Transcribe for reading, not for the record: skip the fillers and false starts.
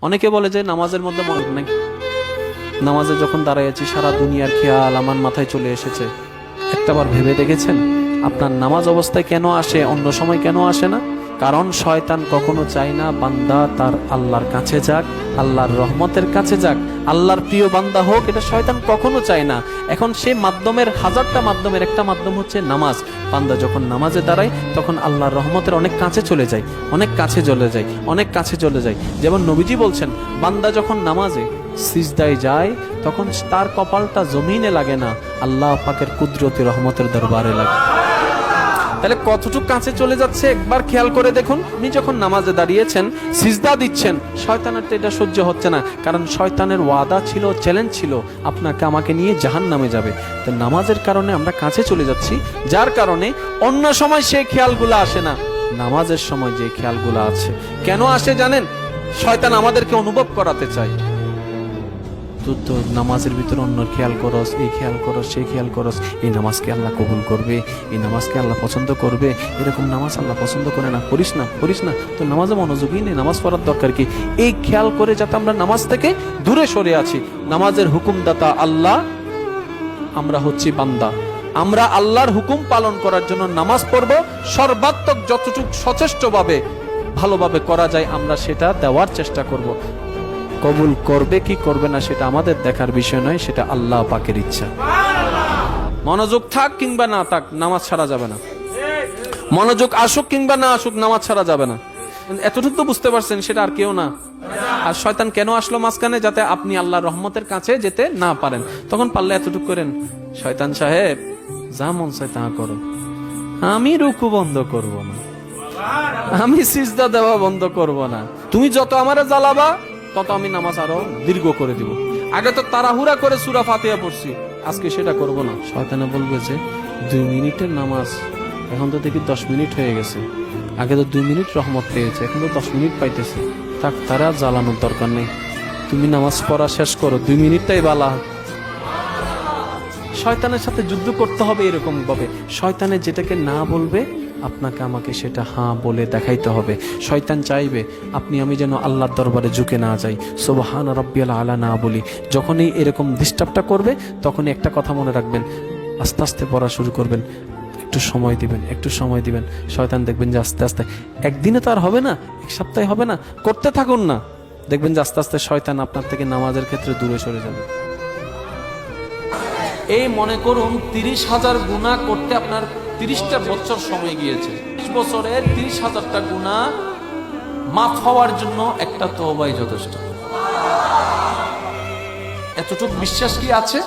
অনেকে বলে যে নামাজের মধ্যে মনোযোগ নাই। নামাজে যখন দাঁড়াইছি সারা দুনিয়ার খেয়াল আমার মাথায় চলে এসেছে। একটাবার ভেবে দেখেছেন আপনার নামাজ অবস্থায় কেন আসে, অন্য সময় কেন আসে না? কারণ শয়তান কখনো চায় না বান্দা তার আল্লাহর কাছে যাক, আল্লাহর রহমতের কাছে যাক, আল্লাহর প্রিয় বান্দা হোক, এটা শয়তান কখনো চায় না। এখন সে মাধ্যমের হাজারটা মাধ্যমের একটা মাধ্যম হচ্ছে নামাজ। বান্দা যখন নামাজে দাঁড়ায় তখন আল্লাহর রহমতের অনেক কাছে চলে যায়, অনেক কাছে চলে যায়, অনেক কাছে চলে যায়। যেমন নবীজি বলছেন, বান্দা যখন নামাজে সিজদায় যায় তখন তার কপালটা জমিনে লাগে না, আল্লাহ পাকের কুদরতি রহমতের দরবারে লাগে। তাহলে কতটুকু কাছে চলে যাচ্ছে একবার খেয়াল করে দেখুন। আপনি যখন নামাজে দাঁড়িয়েছেন, সিজদা দিচ্ছেন, শয়তানের তো এটা সহ্য হচ্ছে না, কারণ শয়তানের ওয়াদা ছিল, চ্যালেঞ্জ ছিল, আপনাকে আমাকে নিয়ে জাহান্নামে যাবে। তো নামাজের কারণে আমরা কাছে চলে যাচ্ছি, যার কারণে অন্য সময় সেই খেয়ালগুলো আসে না, নামাজের সময় যে খেয়ালগুলো আছে। কেন আসে জানেন? শয়তান আমাদেরকে অনুভব করাতে চায়, তো নামাজের ভিতরে অন্য খেয়াল করস, এই খেয়াল করস, সেই খেয়াল করস, এই নামাজকে আল্লাহ কবুল করবে, এই নামাজকে আল্লাহ পছন্দ করবে, এরকম নামাজ আল্লাহ পছন্দ করে না, করিস না, করিস না, তো নামাজে মনোযোগই নেই, নামাজ পড়ার দরকার কি? এই খেয়াল করে যাতে আমরা নামাজ থেকে দূরে সরে আছি। নামাজের হুকুমদাতা আল্লাহ, আমরা হচ্ছি বান্দা। আমরা আল্লাহর হুকুম পালন করার জন্য নামাজ পড়ব, সর্বাত্মক যতটুকু সচেষ্টভাবে ভালোভাবে করা যায় আমরা সেটা দেওয়ার চেষ্টা করব। কবুল করবে কি করবে না সেটা আমাদের দেখার বিষয় নয়, সেটা আল্লাহ পাকের ইচ্ছা। মনোযোগ থাক কিংবা না থাক, নামাজ ছাড়া যাবে না। মনোযোগ আসুক কিংবা না আসুক, নামাজ ছাড়া যাবে না। এতটুকু তো বুঝতে পারছেন, সেটা আর কেউ না। আর শয়তান কেন আসলো মাঝখানে? যাতে আপনি আল্লাহর রহমতের কাছে যেতে না পারেন। তখন পারলে এতটুকু করেন, শয়তান সাহেব যা মন চায় তা করো, আমি রুকু বন্ধ করব না, আমি সিজদা দেওয়া বন্ধ করব না, তুমি যত আমারে জ্বালাবা তত আমি নামাজ আরো দীর্ঘ করে দিব। আগে তো তাড়াহুড়া করে সূরা ফাতিহা পড়ছি, আজকে সেটা করব না। শয়তানে বলবে যে 2 মিনিটের নামাজ, এখন তো দেখি 10 মিনিট হয়ে গেছে, আগে তো 2 মিনিট রহমত পেয়েছে, এখন তো 10 মিনিট পাইতেছে, থাক, তারা জ্বালানোর দরকার নেই, তুমি নামাজ পড়া শেষ করো, 2 মিনিটটাই বালা। শয়তানের সাথে যুদ্ধ করতে হবে এরকম ভাবে। শয়তানের যেটাকে না বলবে আপনাকে আমাকে সেটা হ্যাঁ বলে দেখাইতে হবে। শয়তান চাইবে আপনি আমি যেন আল্লাহর দরবারে ঝুঁকে না যাই, সুবহান রাব্বিয়াল আলা না বলি। যখনই এরকম ডিস্টার্বটা করবে তখনই একটা কথা মনে রাখবেন, আস্তে আস্তে পড়া শুরু করবেন, একটু সময় দিবেন, একটু সময় দিবেন। শয়তান দেখবেন যে আস্তে আস্তে, একদিনে তো আর হবে না, এক সপ্তাহে হবে না, করতে থাকুন না, দেখবেন যে আস্তে আস্তে শয়তান আপনার থেকে নামাজের ক্ষেত্রে দূরে সরে যাবে। এই মনে করুন 30,000 গুনাহ করতে আপনার 30টা বছর সময় গিয়েছে। 30 বছরে 30,000টা গুনাহ মাফ হওয়ার জন্য একটা তওবাই যথেষ্ট। এতটুকু বিশ্বাস কি আছে?